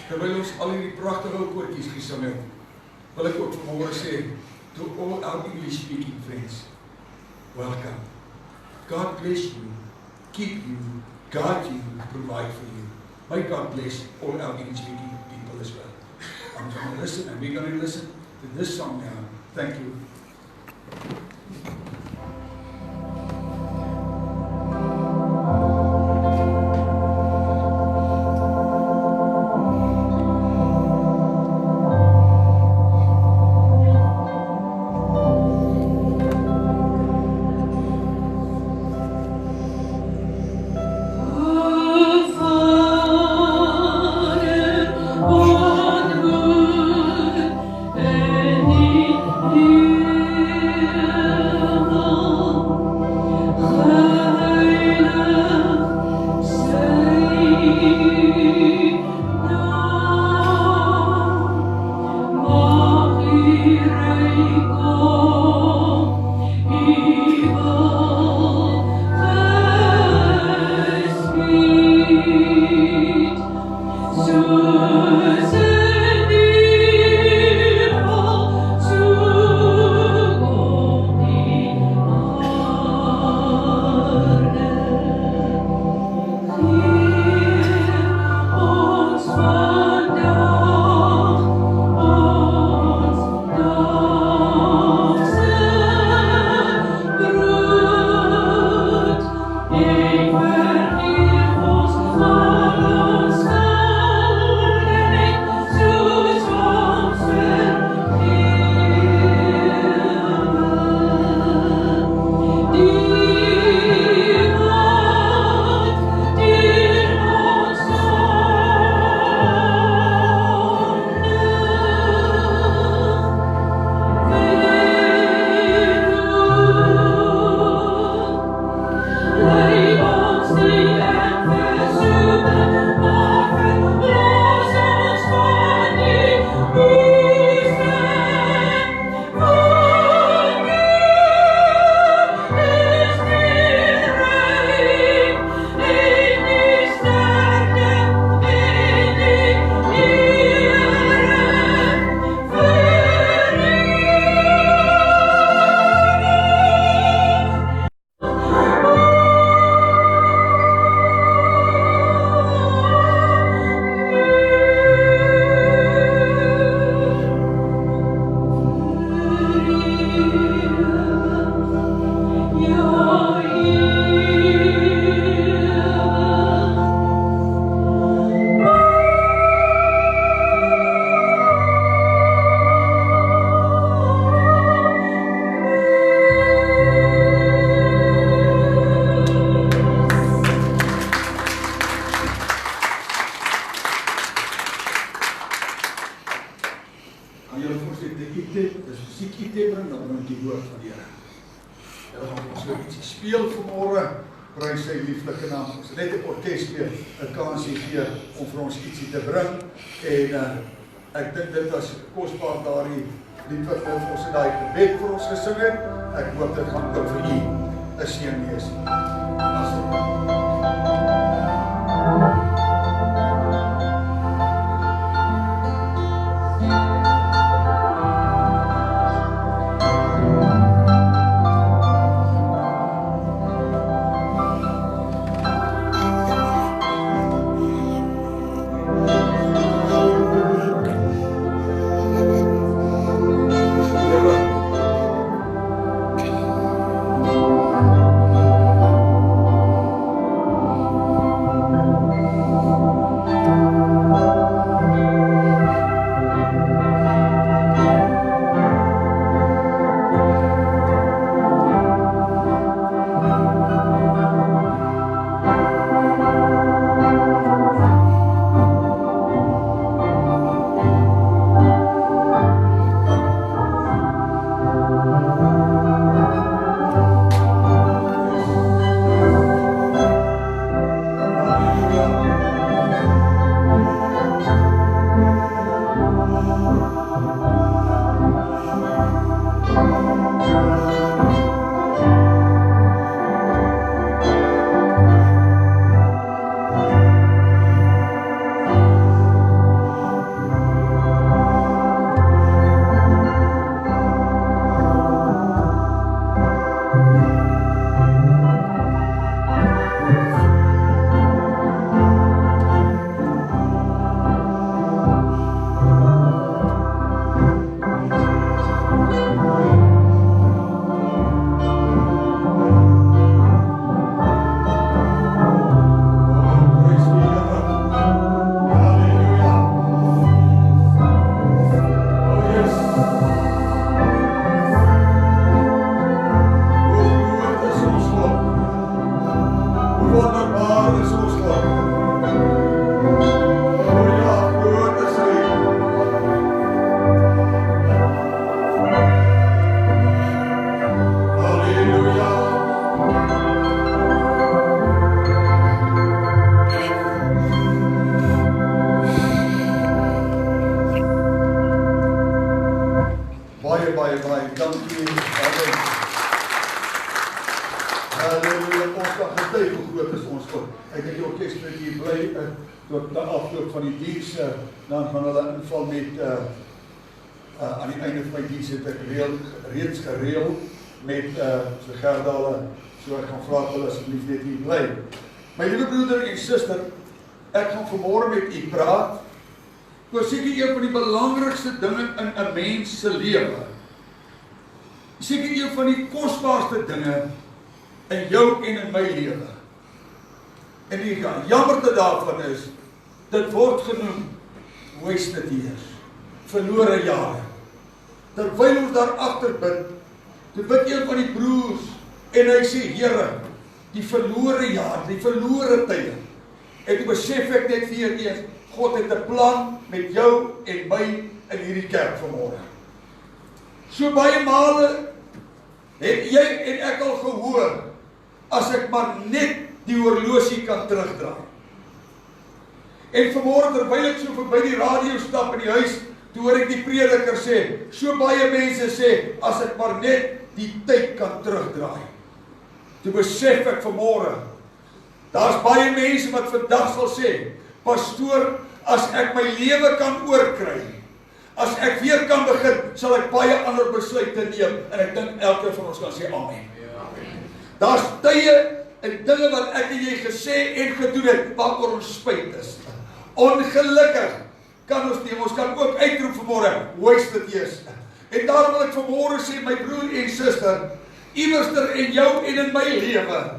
Terwyl ons al hierdie pragtige koortjies gesing het, wil ek ook vanmôre sê, to all our English speaking friends, welcome. God bless you, keep you, guide you, provide for you. May God bless all our English speaking people as well. I'm going to listen, and we're going to listen to this song now. Thank you. Ek dink dit was kosbaar daardie lied wat ons in daai gebed vir ons gesing het. Ek hoop dit gaan ook vir u 'n seën wees. Baie dankie. Halleluja, ons kan getuig hoe groot is ons God. Ek dink die orkes moet hier bly tot na afloop van die diens, dan gaan hulle inval met aan die einde van my diens het ek reeds gereël met so Gerdale, so ek gaan vra hulle asseblief net hier bly. My liewe broeder en suster, ek gaan vanmôre met u praat oor seker een van die belangrikste dinge in 'n mens se lewe. Seker een van die kosbaarste dinge in jou en in my lewe. En die jammerte daarvan is, dit word genoem wasted years, verlore jare. Terwyl ons daar agter bid, toe bid een van die broers en hy sê, Here, die verlore jare, die verlore tye. En toe besef ek net weer eens, God het 'n plan met jou en my in hierdie kerk vanmôre. So baie male het jy en ek al gehoor, as ek maar net die horlosie kan terugdraai. En vanmôre terwyl ek so verby die radio stap in die huis, toe hoor ek die prediker sê, so baie mense sê, as ek maar net die tyd kan terugdraai. Toe besef ek vanmôre, daar's baie mense wat vandag sal sê, pastoor, as ek my lewe kan oorkry, as ek weer kan begin, sal ek baie ander besluite neem, en ek dink elke van ons kan sê amen. Daar's tye en dinge wat ek en jy gesê en gedoen het, waaroor ons spyt is. Ongelukkig kan ons kan ook uitroep vanmôre, wasted years. En daarom wil ek vanmôre sê, my broer en suster, iewerster in jou en in my lewe,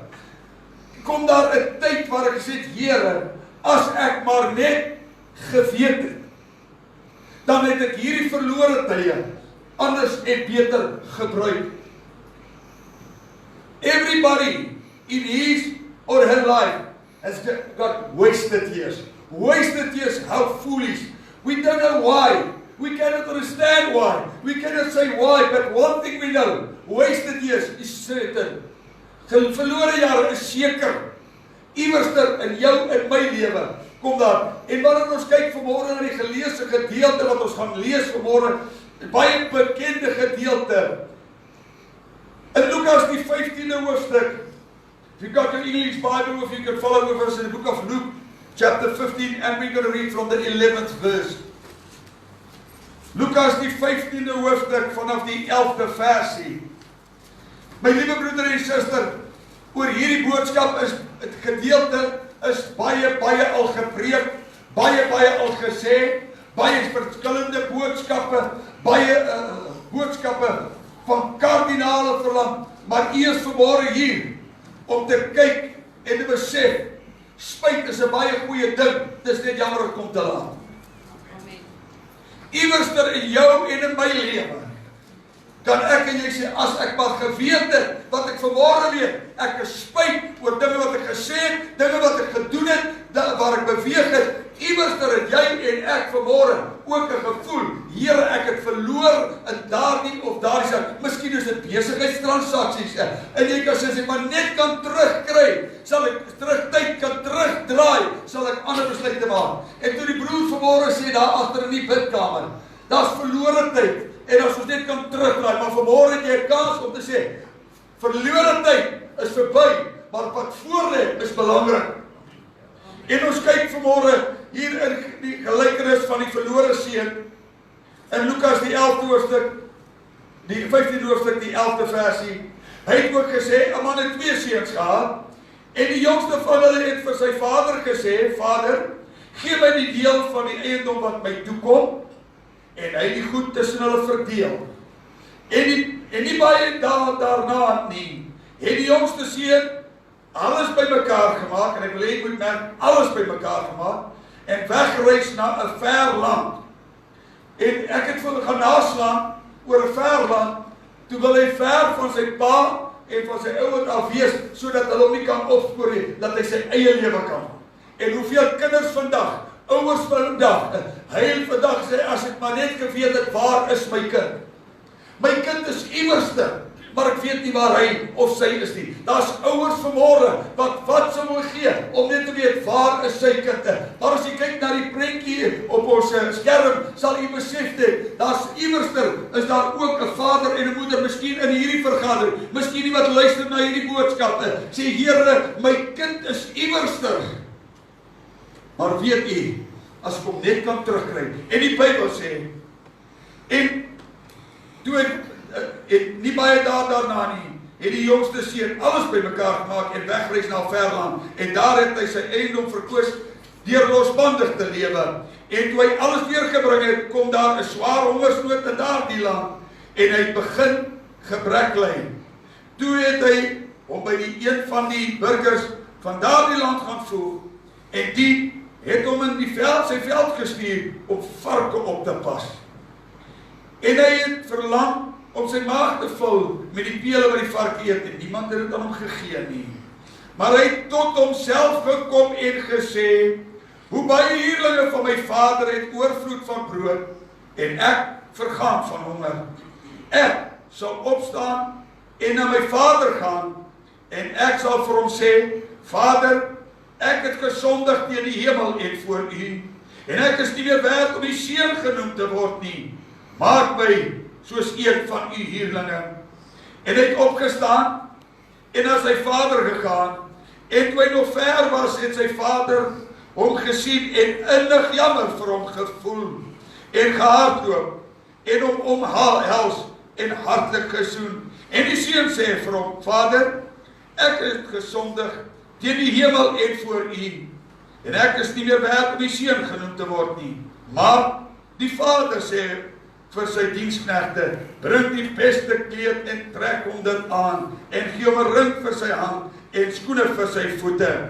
kom daar 'n tyd waar ek sê, Here, as ek maar net geweet het, dan het ek hierdie verlore tye anders en beter gebruik. Everybody in his or her life has got wasted years. Wasted years, how foolish. We don't know why. We cannot understand why. We cannot say why, but one thing we know, wasted years is certain. Verlore jare is seker. Iewerster in jou en my lewe kom daar. En wanneer ons kyk vanmôre na die geleesde gedeelte wat ons gaan lees vanmôre, baie bekende gedeelte. In Lukas die 15de hoofstuk, if you got your English Bible, if you can follow with us in the book of Luke, chapter 15, and we're going to read from the 11th verse. Lukas die 15de hoofstuk vanaf die 11de versie. My liewe broeder en suster, oor hierdie boodskap is het gedeelte is baie al gepreek, baie al gesê, baie verskillende boodskappe, baie boodskappe van kardinale verlang, maar eers vanmôre hier om te kyk en te besef, spyt is 'n baie goeie ding, dis net jammer dit kom te laat. Iewerster in jou en in my lewe, kan ek en jy sê, as ek maar geweet het, wat ek vanmôre weet, ek is spyt oor dinge wat ek gesê het, dinge wat ek gedoen het, waar ek beweeg het, iewerster het jy en ek vanmôre ook 'n gevoel, Here, ek het verloor in daardie of daardie saak, miskien is dit besigheidstransaksies, en jy kan sê, as ek maar net kan terugkry, sal ek tyd kan terugdraai, sal ek ander besluite maak. En toe die broer vanmôre sê, daar agter in die bidkamer, daar's verlore tyd, en as ons net kan terugdraai, maar vanmôre het jy 'n kans om te sê, verlore tyd is verby, maar wat voor lê is belangrik. En ons kyk vanmôre hier in die gelykenis van die verlore seun, in Lukas die 11de hoofstuk, die 15de hoofstuk, die 11de versie, hy het ook gesê, 'n man het 2 seuns gehad, en die jongste van hulle het vir sy vader gesê, Vader, gee my die deel van die eiendom wat my toekom, en hy die goed tussen hulle verdeel. En nie baie daarna nie, het die jongste seun alles bymekaar gemaak, en ek wil hê jy moet merk, alles bymekaar gemaak, en weggereis na 'n ver land. En ek het vir hom gaan naslaan oor 'n ver land, toe wil hy ver van sy pa en van sy ouers af wees, sodat hulle hom nie kan opspoor nie, dat hy sy eie lewe kan. En hoeveel kinders vandag, ouers vandag, hy vandag sê, as ek maar net geweet het, waar is my kind? My kind is iewerste, maar ek weet nie waar hy of sy is nie. Daar's ouers vanmôre wat sou wil gee om net te weet waar is sy kind. Maar as jy kyk na die prentjie op ons skerm, sal jy besef dit, daar's iewerster is daar ook 'n vader en 'n moeder, miskien in hierdie vergadering, miskien iemand luister na hierdie boodskappe, sê Here, my kind is iewerster. Maar weet u, as ek hom net kan terugkry, en die Bybel sê, en toe het nie baie daarna nie, het die jongste seun alles bymekaar gemaak en wegreis na 'n ver land, en daar het hy sy eiendom verkoos deur losbandig te lewe. En toe hy alles weergebring het, kom daar 'n swaar hongersnood in daardie land, en hy begin gebrek ly. Toe het hy hom by die een van die burgers van daardie land gaan voeg, en die het hom in die sy veld gestuur om varke op te pas. En hy het verlang om sy maag te vul met die pele wat die varke eet, en niemand het dit aan hom gegee nie. Maar hy het tot homself gekom en gesê, hoe baie huurlinge van my vader het oorvloed van brood, en ek vergaan van honger. Ek sal opstaan en na my vader gaan, en ek sal vir hom sê, Vader, ek het gesondig teen die hemel en voor u, en ek is nie meer werd om die seun genoem te word nie. Maak my soos een van u huurlinge. En hy het opgestaan en na sy vader gegaan, en toe hy nog ver was, het sy vader hom gesien en innig jammer vir hom gevoel, en gehardloop, en hom omhels en hartlik gesoen. En die seun sê vir hom, Vader, ek het gesondig teen die hemel en voor u, en ek is nie meer werd om die seun genoem te word nie. Maar die vader sê vir sy diensknegte, bring die beste kleed en trek hom dit aan, en gee hom 'n ring vir sy hand en skoene vir sy voete,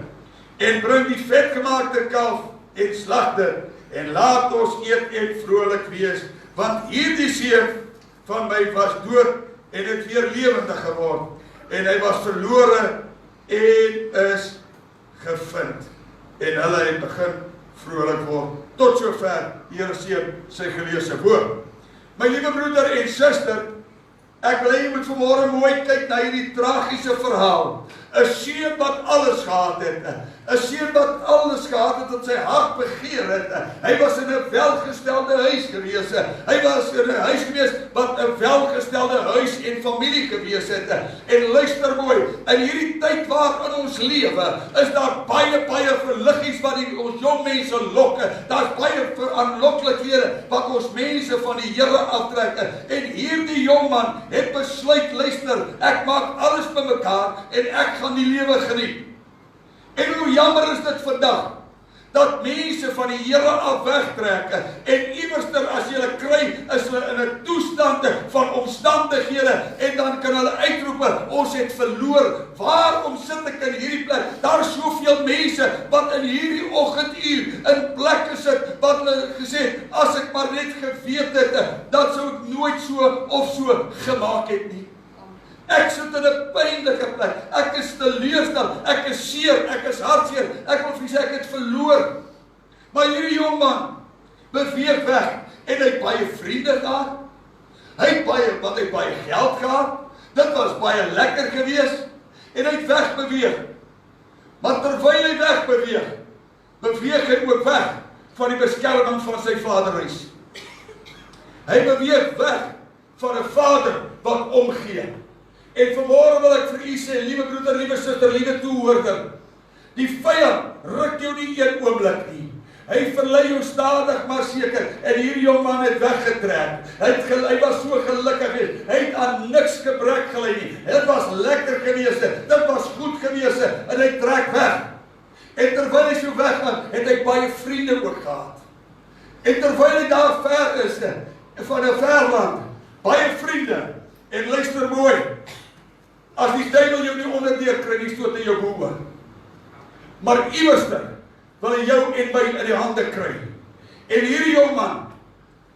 en bring die vetgemaakte kalf en slag dit, en laat ons eet en vrolik wees, want hierdie seun van my was dood en het weer lewendig geword, en hy was verlore en is gevind. En hulle het begin vrolik word. Tot sover die Here seën sy geleesde woord. My liewe broeder en suster, ek wil hê jy moet vanmôre mooi kyk na hierdie tragiese verhaal. 'n Seun wat alles gehad het, 'n seun wat alles gehad het wat sy hart begeer het. Hy was in 'n welgestelde huis gewees. Hy was in 'n huis gewees wat 'n welgestelde huis en familie gewees het. En luister mooi, in hierdie tyd waarin ons lewe, is daar baie verliggies wat ons jong mense lok. Daar's baie aanloklikhede wat ons mense van die Here aftrek. En hierdie jong man het besluit, luister, ek maak alles bymekaar en ek gaan die lewe geniet. En hoe jammer is dit vandag, dat mense van die Here af wegtrek, en iewerster as jy hulle kry, is hulle in 'n toestand van omstandighede, en dan kan hulle uitroep, ons het verloor. Waarom sit ek in hierdie plek? Daar is soveel mense wat in hierdie oggenduur in plekke sit, wat hulle gesê het, as ek maar net geweet het, dan sou ek nooit so of so gemaak het nie. Ek sit in 'n pynlike plek, ek is teleurstel, ek is seer, ek is hartseer, ek wil vir sê ek het verloor. Maar hierdie jong man beweeg weg, en hy het baie vriende gehad, hy het baie geld gehad, dit was baie lekker gewees, en hy het wegbeweeg. Maar terwyl hy wegbeweeg, beweeg hy ook weg van die beskerming van sy vaderhuis. Hy beweeg weg van 'n vader wat omgee. En vanmôre wil ek vir u sê, liewe broeder, liewe suster, liewe toehoorder, die vyand ruk jou nie een oomblik nie. Hy verlei jou stadig maar seker, en hierdie jong man het weggetrek. Hy was so gelukkig geweest, hy het aan niks gebrek gely nie. Dit was lekker geweest, dit was goed geweest, en hy trek weg. En terwyl hy so weggaan, het hy baie vriende ook gehad. En terwyl hy daar ver is, van 'n ver land, baie vriende, en luister mooi, as die duiwel jou nie onderdeur kry, nie stoot hy jou boe. Maar iewerster wil hy jou en my in die hande kry. En hierdie jong man,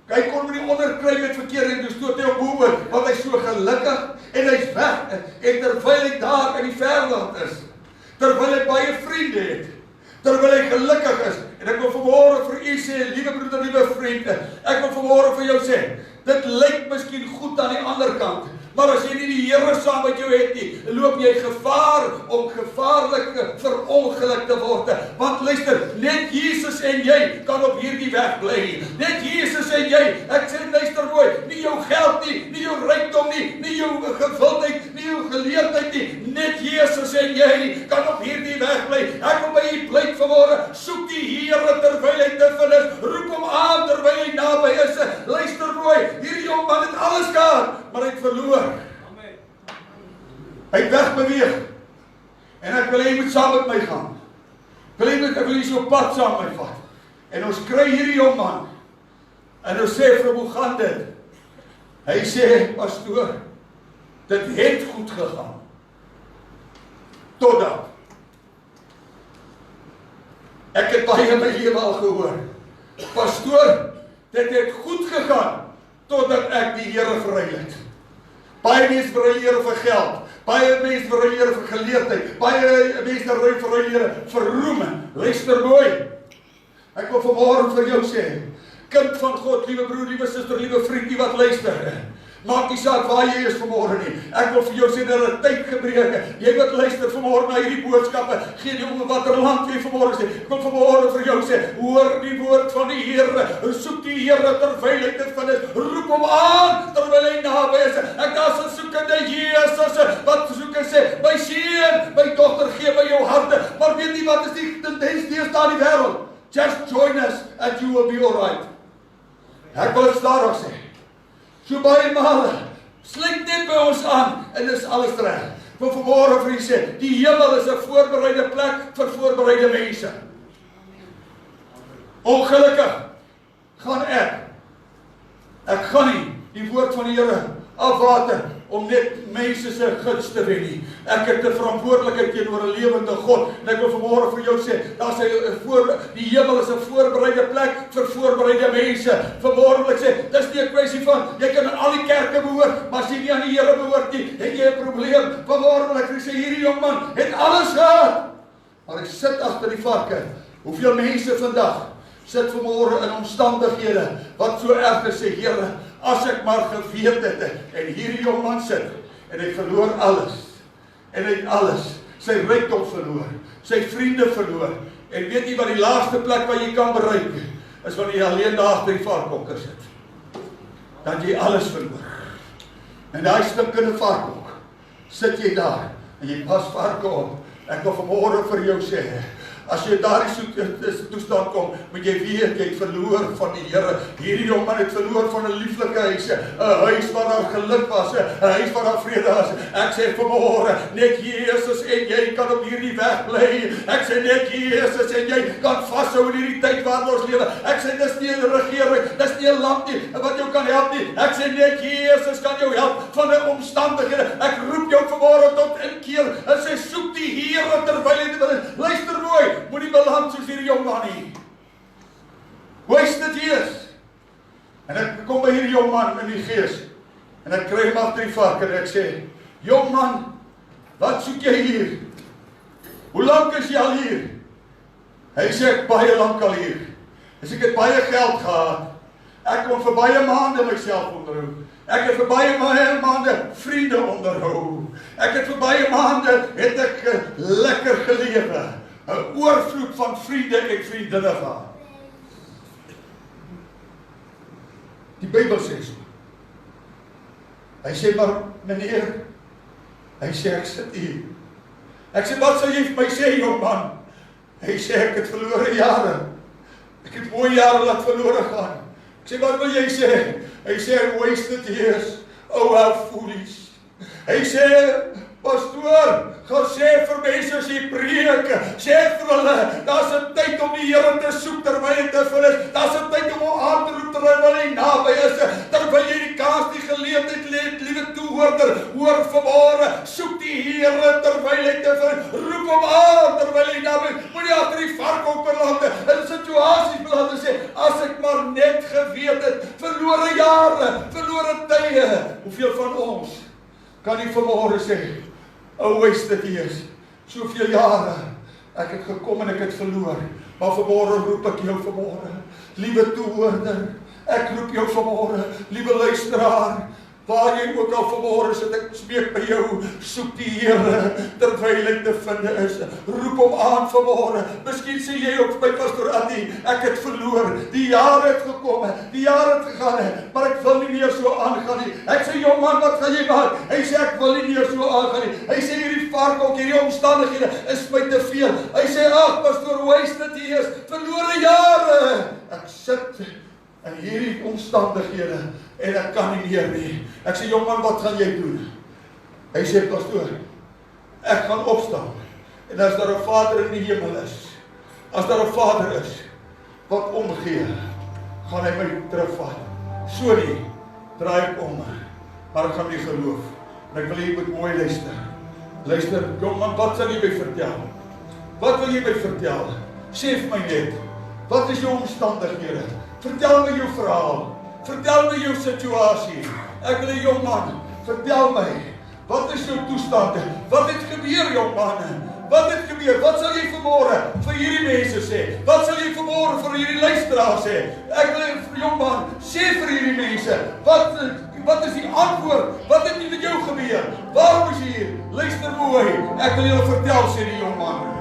hy kon hom nie onderkry met verkeer en toe stoot hy op boe, want hy is so gelukkig en hy's weg. En terwyl hy daar in die verland is, terwyl hy baie vriende het, terwyl hy gelukkig is, en ek wil vanmôre vir u sê, liewe broeder, liewe vriend, ek wil vanmôre vir jou sê, dit lyk miskien goed aan die ander kant, maar as jy nie die Here saam met jou het nie, loop jy gevaar om gevaarlik verongeluk te word. Want luister, net Jesus en jy kan op hierdie weg bly. Net Jesus en jy, ek sê luister mooi, nie jou geld en jy kan op hierdie weg bly. Ek wil by u pleit vanmôre. Soek die Here terwyl hy te vind is. Roep hom aan terwyl hy naby is. Luister mooi, hierdie jong man het alles gehad, maar hy het verloor. Hy het wegbeweeg. En ek wil hy moet saam met my gaan. Ek wil hy so pad saam met my vat. En ons kry hierdie jong man. En ons sê vir hom, hoe gaan dit? Hy sê, pastoor, dit het goed gegaan. Totdat. Ek het baie in my lewe al gehoor. Pastoor, dit het goed gegaan, totdat ek die Here verruil het. Baie mense verruil die Here vir geld. Baie mense verruil die Here vir geleerdheid. Baie mense verruil die Here vir roem. Luister mooi. Ek wil vanmôre vir jou sê, kind van God, liewe broer, liewe suster, liewe vriend, die wat luister. Maak nie saak waar jy is vanmôre nie. Ek wil vir jou sê dat dit tyd gebreek. Jy wat luister vanmôre na hierdie boodskappe, geen om watter land jy vanmôre sê. Ek wil vanmôre vir jou sê, hoor die woord van die Here. Soek die Here terwyl hy dit vind is. Roep hom aan terwyl hy naby is. Ek daar's 'n soekende Jesus wat soek en sê, my seun, my dogter, gee my jou harte. Maar weet nie wat is die tendens deesdae in die wêreld? Just join us and you will be alright. Ek wil dit daarop sê. So baie male, sluit net by ons aan en dis alles reg. Wil vanmôre vir u sê, die hemel is 'n voorbereide plek vir voorbereide mense. Ongelukkig gaan ek gaan nie die woord van die Here afwater om net mense se guns te wen nie. Ek het 'n verantwoordelikheid teenoor 'n lewende God. En ek wil vanmôre vir jou sê, die hemel is 'n voorbereide plek vir voorbereide mense. Vanmôre wil ek sê, dis nie 'n kwessie van jy kan aan al die kerke behoort, maar as jy nie aan die Here behoort nie, het jy 'n probleem. Vanmôre wil ek vir sê, hierdie jong man het alles gehad, maar hy sit agter die varke. Hoeveel mense vandag sit vanmôre in omstandighede wat so erg is, sê Here, as ek maar geweet het, en hierdie jong man sit, en hy verloor alles, en hy het alles, sy rykdom verloor, sy vriende verloor, en weet jy wat die laagste plek waar jy kan bereik, is wanneer jy alleen daar agter die varkhokke sit, dat jy alles verloor, en daai stikkende varkhok, sit jy daar, en jy pas varke op. Ek wil vanmôre vir jou sê, as jy daardie toestand kom, moet jy weet, jy het verloor van die Here. Hierdie jong man het verloor van 'n lieflike huis, 'n huis waar daar geluk was, 'n huis waar daar vrede was. Ek sê vanmôre, net Jesus en jy kan op hierdie weg bly. Ek sê net Jesus en jy kan vashou in hierdie tyd waar ons lewe. Ek sê dis nie 'n regering, dis nie 'n land nie wat jou kan help nie. Ek sê net Jesus kan jou help van 'n omstandighede. Ek roep jou vanmôre tot inkeer en sê soek die Here terwyl hy dit wil. Luister mooi. Moenie beland soos hierdie jong man nie. Hoe is dit hier? En ek kom by hierdie jong man in die gees. En ek kry hom agter die vark en ek sê, jong man, wat soek jy hier? Hoe lank is jy al hier? Hy sê, ek baie lank al hier. Hy sê, ek het baie geld gehad. Ek kon vir baie maande myself onderhou. Ek het vir baie maande vriende onderhou. Ek het vir baie maande het ek lekker gelewe. 'n oorvloed van vriende en vriendinne gehad. Die Bybel sê so. Hy sê, maar meneer, hy sê, ek sit hier. Ek sê, wat sal jy vir my sê, jong man? Hy sê, ek het verlore jare. Ek het mooie jare laat verlore gaan. Ek sê, wat wil jy sê? Hy sê, wasted years. Oh, how foolish. Hy sê, pastoor, gaan sê vir mense as jy preek, sê vir hulle, daar's 'n tyd om die Here te soek terwyl hy te vind is, daar's 'n tyd om hom aan te roep terwyl hy naby is, terwyl jy die kans, die geleentheid het, liewe toehoorder, hoor vanmôre, soek die Here terwyl hy te vind, roep hom aan terwyl hy naby is, moenie agter die varkhok beland in situasies beland en sê, as ek maar net geweet het, verlore jare, verlore tye, hoeveel van ons kan nie vanmôre sê, oh, wasted years, soveel jare, ek het gekom en ek het verloor, maar vanmôre roep ek jou vanmôre, liewe toehoorder, ek roep jou vanmôre, liewe luisteraar, Waar jy ook al vanmôre sit, ek smeek by jou, soek die Here terwyl hy te vind is. Roep hom aan vanmôre. Miskien sê jy ook by Pst Attie, ek het verloor. Die jare het gekom, die jare het gegaan, maar ek wil nie meer so aangaan nie. Ek sê, jong man, wat gaan jy maak? Hy sê, ek wil nie meer so aangaan nie. Hy sê, hierdie vark ook, hierdie omstandighede is my te veel. Hy sê, ag, pastoor, hoe is dit hier is? Verlore jare. Ek sit in hierdie omstandighede en ek kan nie meer nie. Ek sê, jongman, wat gaan jy doen? Hy sê, pastoor, ek gaan opstaan. En as daar 'n Vader in die hemel is, as daar 'n Vader is wat omgee, gaan hy my terugvat. So nie, draai ek om, maar ek gaan nie geloof. En ek wil jy moet mooi luister. Luister, jongman, wat sal jy my vertel? Wat wil jy my vertel? Sê vir my net, wat is jou omstandighede? Vertel my jou verhaal. Vertel my jou situasie. Ek wil 'n jong man, vertel my, wat is jou toestand? Wat het gebeur, jong man? Wat het gebeur? Wat sal jy vanmôre vir hierdie mense sê? Wat sal jy vanmôre vir hierdie luisteraars sê? Ek wil vir jong man, sê vir hierdie mense, wat is die antwoord? Wat het met jou gebeur? Waarom is jy hier? Luister mooi. Ek wil julle vertel, sê die jong man.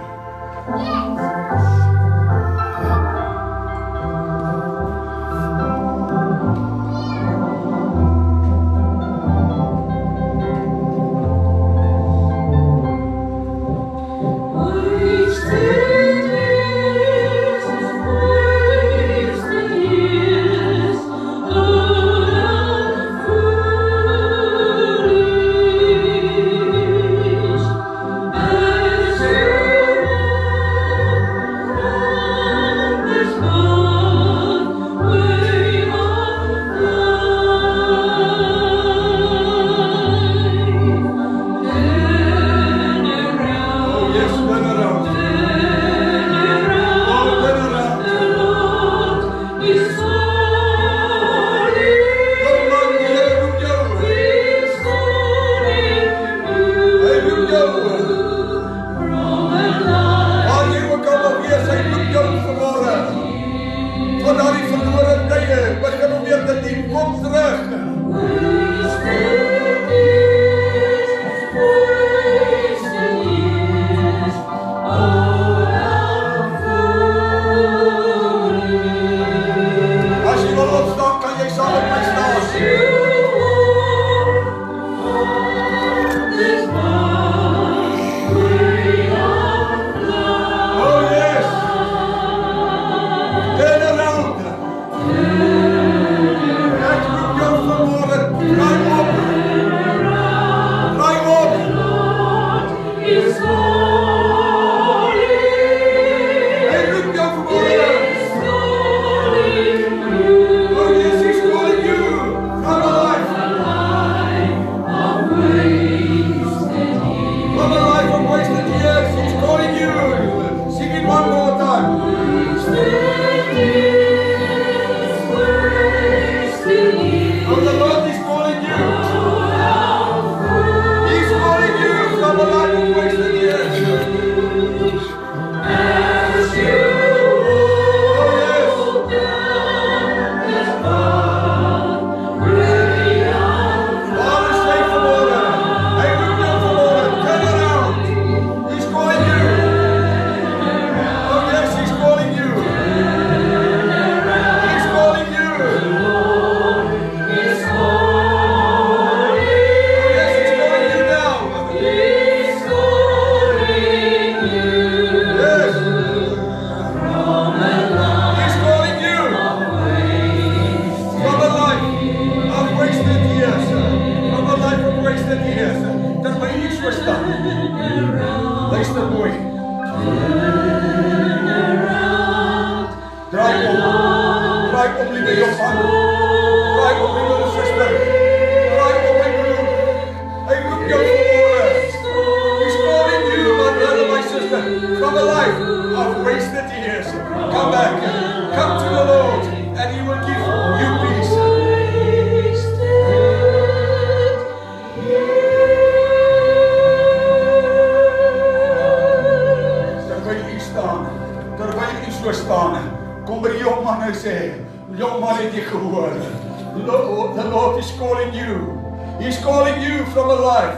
The Lord is calling you. He's calling you from a life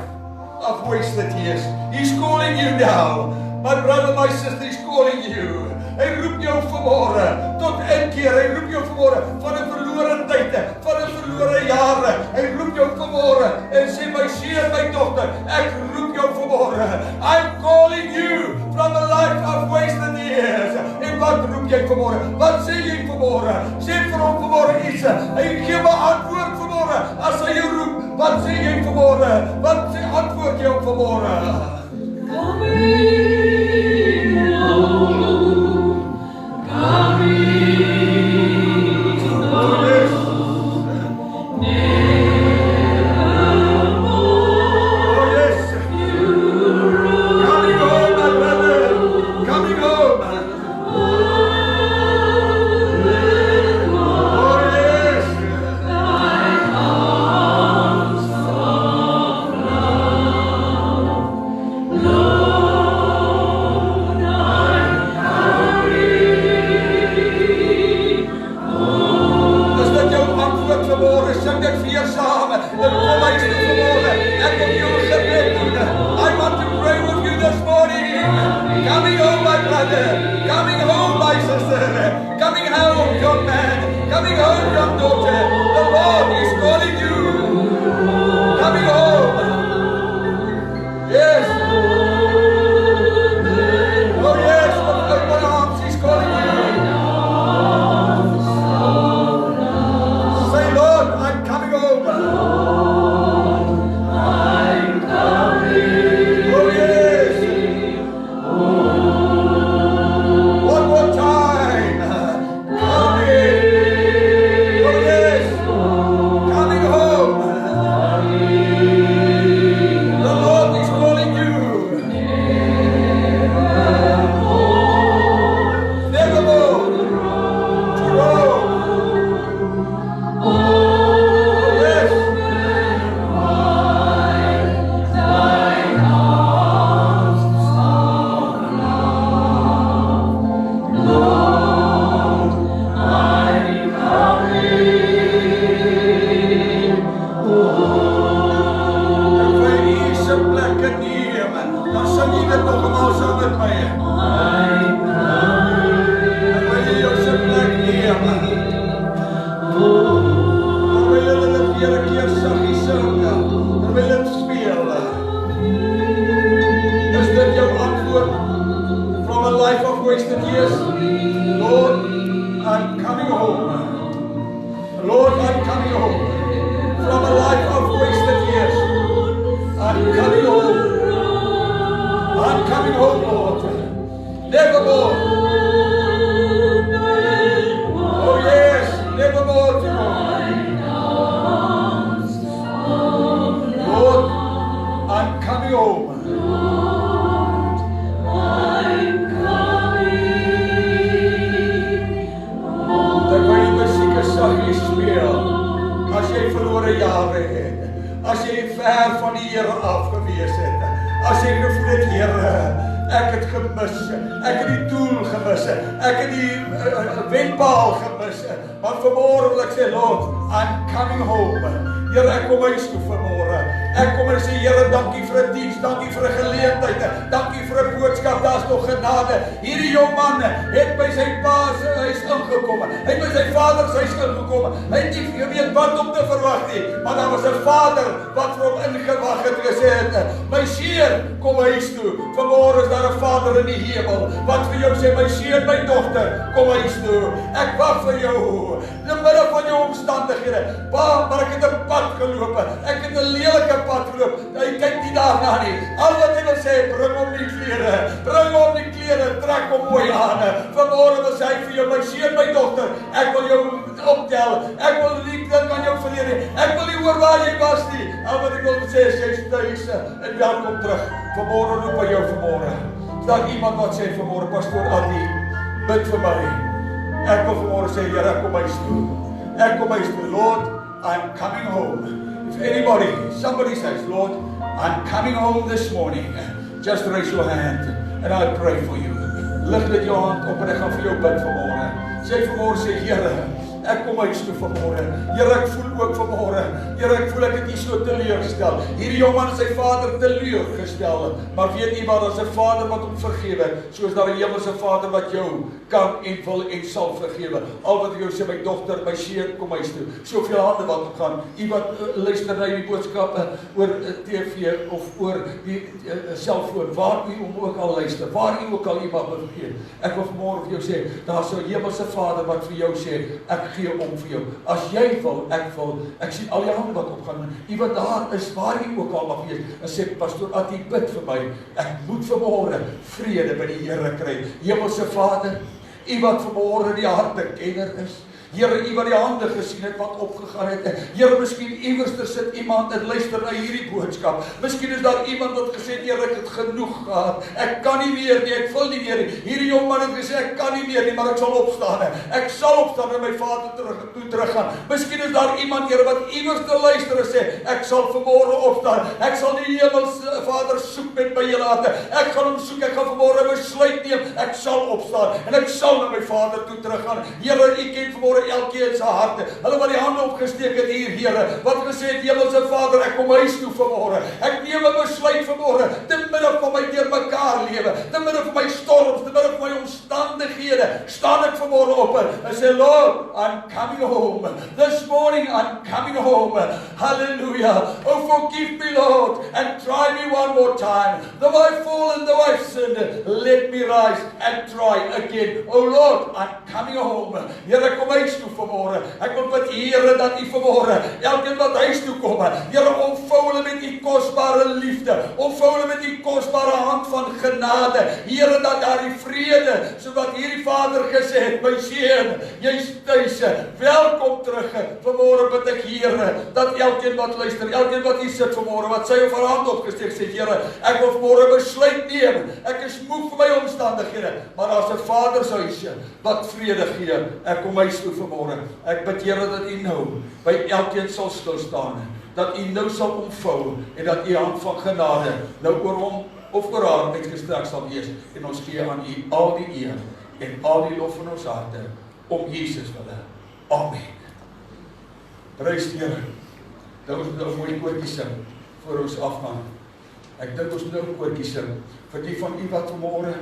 of wasted years. He's calling you now. My brother, my sister, He's calling you. Hy roep jou vanmôre tot inkeer. Hy roep jou vanmôre van 'n verlore tye, van 'n verlore jare. Hy roep jou vanmôre en sê, my seun, my dogter, ek roep jou vanmôre. I'm calling you from a life of wasted years. En wat roep jy vanmôre? Wat sê jy vanmôre? Sê vir hom vanmôre iets. Hy gee my antwoord vanmôre as hy jou roep. Wat sê jy vanmôre? Wat sê antwoord jy hom vanmôre? Hierdie jong man het by sy pa se huis ingekom. Hy het by sy vader se huis ingekom. Hy het nie geweet wat om te verwag nie, maar daar was 'n vader wat vir hom ingewag het en gesê het, my seun, kom huis toe. Vanmôre is daar 'n Vader in die hemel wat vir jou sê, my seun, my dogter, kom huis toe. Ek wag vir jou. In die middel van jou omstandighede. Pa, maar ek het 'n pad geloop. Ek het 'n lelike pad geloop. Hy kyk nie daarna nie. Al wat hy wil sê, bring hom die klere. Bring hom die klere, trek hom mooi aan. Vanmôre wil hy vir jou, my seun, my dogter, ek wil jou optel. Ek wil nie dink aan jou verlede nie. Ek wil nie hoor waar jy was nie. Al wat ek wil sê is jy's tuis en welkom terug. Vanmôre roep hy jou vanmôre. Is daar iemand wat sê vanmôre, pastoor Andy, bid vir my. Ek wil vanmôre sê, Here, kom huis toe. Ek kom huis toe. Lord, I'm coming home. If anybody, somebody says, Lord, I'm coming home this morning, just raise your hand and I'll pray for you. Lig dit jou hand op en ek gaan vir jou bid vanmôre. Sê vanmôre, sê Here, ek kom huis toe vanmôre. Here, ek voel ook vanmôre. Here, ek voel ek het U so teleurgestel. Hierdie jong man sy vader teleurgestel, maar weet U maar, as 'n Vader wat hom vergewe, soos daar 'n hemelse Vader wat jou kan en wil en sal vergewe. Al wat ek jou sê, my dogter, my seun, kom huis toe. Soveel hande wat opgaan. U wat luister na die boodskappe oor TV of oor die selfoon, waar u hom ook al luister, waar u ook al iemand begeer. Ek wil vanmôre vir jou sê, daar's 'n hemelse Vader wat vir jou sê, ek gee om vir jou. As jy wil, ek wil. Ek sien al die hande wat opgaan. U wat daar is, waar u ook al mag wees, en sê, Pastoor Attie, bid vir my. Ek moet vanmôre vrede by die Here kry. Hemelse Vader, U wat vanmôre die harte kenner is. Here, U wat die hande gesien het wat opgegaan het. Here, miskien iewerster sit iemand en luister na hierdie boodskap. Miskien is daar iemand wat gesê het, Here, ek het genoeg gehad. Ek kan nie meer nie, ek wil nie meer nie. Hierdie jong man het gesê, ek kan nie meer nie, maar ek sal opstaan. Ek sal opstaan en my Vader teruggaan. Miskien is daar iemand, Here, wat iewerster luister en sê, ek sal vanmôre opstaan. Ek sal die hemelse Vader soek met my hele harte. Ek gaan hom soek, ek gaan vanmôre besluit neem. Ek sal opstaan en ek sal na my Vader toe teruggaan. Here, U ken vanmôre elkeen se harte. Hulle wat die hande opgesteek het hier, Here, wat gesê het, Hemelse Vader, ek kom huis toe vanmôre. Ek neem 'n besluit vanmôre, te midde van my deurmekaar lewe, te midde van my storms, te midde van my omstandighede, staan ek vanmôre op en sê, Lord, I'm coming home. This morning I'm coming home. Hallelujah. Oh, forgive me, Lord, and try me one more time. Though I've fallen, though I've sinned, let me rise and try again. Oh Lord, I'm coming home. Here, kom huis toe vanmôre. Ek wil bid, Here, dat U vanmôre elkeen wat huis toe kom, Here, omvou hulle met U kosbare liefde, omvou hulle met U kosbare hand van genade. Here, dat daar die vrede, so wat hierdie Vader gesê het, my seun, jy's tuis, welkom terug. Vanmôre bid ek, Here, dat elkeen wat luister, elkeen wat hier sit vanmôre, wat sy of haar hand opgesteek sê, Here, ek wil vanmôre besluit neem. Ek is moeg vir my omstandighede, maar daar's 'n Vader se huis wat vrede gee. Ek kom huis toe vanmôre. Ek bid, Here, dat U nou by elkeen sal stil staan, dat U nou sal omvou en dat U hand van genade nou oor hom of oor haar uitgestrek sal wees en ons gee aan U al die eer en al die lof in ons harte om Jesus wille. Amen. Prys die Here. Nou ons nou mooi koortjie sing voor ons afgaan. Ek dink ons nou koortjie sing vir die van U wat vanmôre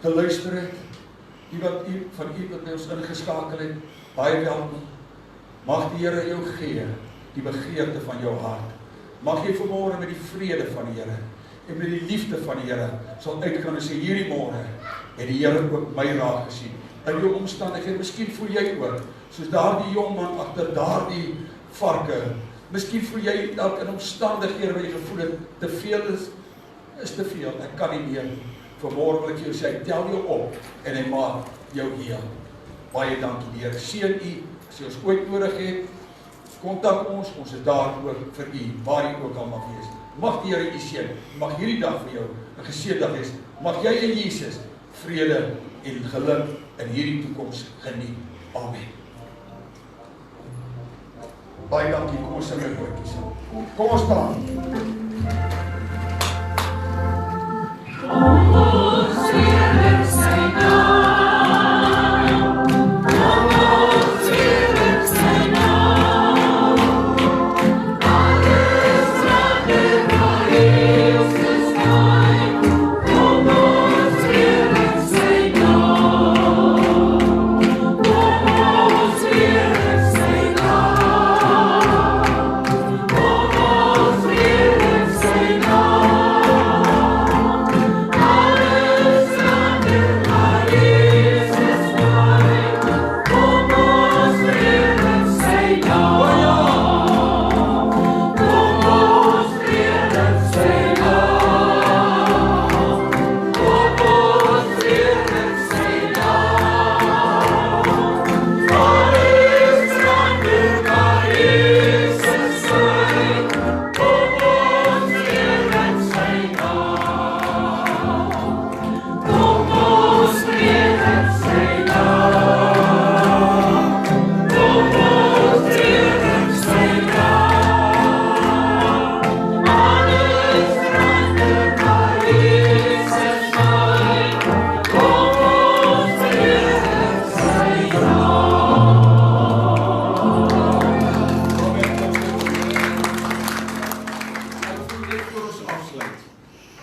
geluister het. Wat ons ingeskakel het, baie welkom. Mag die Here jou gee, die begeerte van jou hart. Mag jy vanmôre met die vrede van die Here en met die liefde van die Here sal uitgaan en sê, hierdie môre het die Here ook my raak gesien. In jou omstandighede, miskien voel jy ook, soos daardie jong man agter daardie varke. Miskien voel jy dalk in omstandighede waar jy gevoel het, te veel is te veel, ek kan nie meer. Vanmôre wil ek jou sê, hy tel jou op en hy maak jou heel. Baie dankie, die Here seën u. As jy ons ooit nodig het, kontak ons is daar ook vir u, waar jy ook al mag wees. Mag die Here u seën. Mag hierdie dag vir jou 'n geseënde dag wees. Mag jy in Jesus vrede en geluk in hierdie toekoms geniet. Amen. Baie dankie, kom ons sing 'n koortjie. Kom ons staan. Ons Here sy naam, ons Here sy naam, alles wat waar Jesus naam, ons Here sy naam, ons Here sy naam, ons Here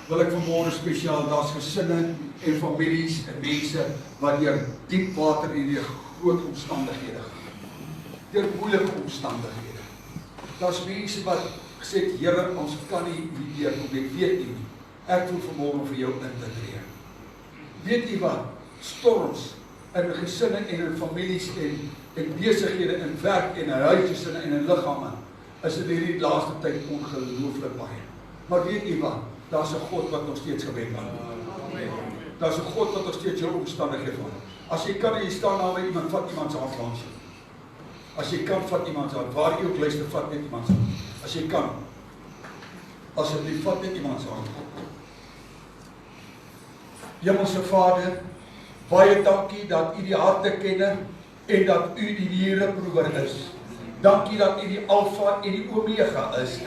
wil ek vanmôre spesiaal, daar's gesinne en families en mense wat deur diep water en deur groot omstandighede gaan. Deur moeilike omstandighede. Daar's mense wat gesê het, Here, ons kan nie hierdeur kom, ek weet nie. Ek voel vanmôre vir jou in te tree. Weet jy wat? Storms in gesinne en in families en besighede, in werk en in huisgesinne en in liggame, is dit hierdie laaste tyd ongelooflik baie. Maar weet jy wat? Daar's 'n God wat nog steeds gebed aanneem. Daar's 'n God wat nog steeds jou omstandighede verander. As jy kan en jy staan daar met iemand, vat iemand se hand langs jou. As jy kan, vat iemand se hand. Waar jy ook luister, vat net iemand se hand. As jy kan. Asseblief, vat net iemand se hand. Hemelse Vader, baie dankie dat U die harte kenner en dat U die Hereproewer is. Dankie dat U die Alfa en die Omega is.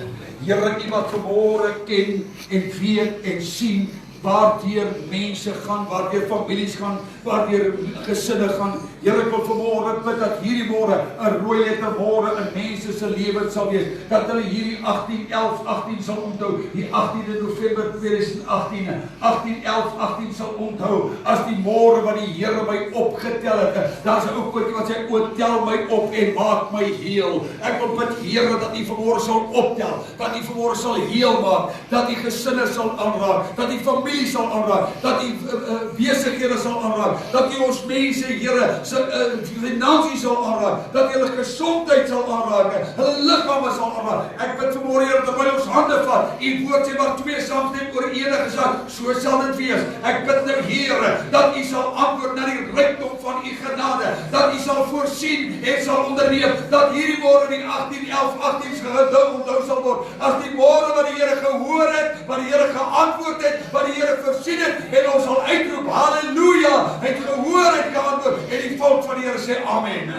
Here, U wat vanmôre ken en weet en sien waardeur mense gaan, waardeur families gaan, waardeur gesinne gaan. Here, ek wil vanmôre bid dat hierdie môre 'n rooi letter môre in mense se lewens sal wees, dat hulle hierdie 18/11/18 sal onthou, die 18de November 2018, 18/11/18 sal onthou, as die môre wat die Here my opgetel het. Daar's 'n ou koetjie wat sê, o, tel my op en maak my heel. Ek wil bid, Here, dat U vanmôre sal optel, dat U vanmôre sal heel maak, dat U gesinne sal aanraak, dat U familie sal aanraak, dat U besighede sal aanraak, dat U ons mense, Here, se finansies sal aanraak, dat U hulle gesondheid sal aanraak, hulle liggame sal aanraak. Ek bid vanmôre, Here, terwyl ons hande vat, U woord sê waar twee saamstem oor enige saak, so sal dit wees. Ek bid nou, Here, dat U sal antwoord na die rykdom van U genade, dat U sal voorsien en sal onderneem, dat hierdie môre die 18/11/18 onthou sal word, as die môre wat die Here gehoor het, wat die Here geantwoord het, wat die Here voorsien het, en ons sal uitroep, halleluja, hy het gehoor, het geantwoord, en die volk van die Here sê, amen.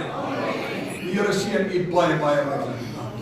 Die Here seën U baie, baie ryklik.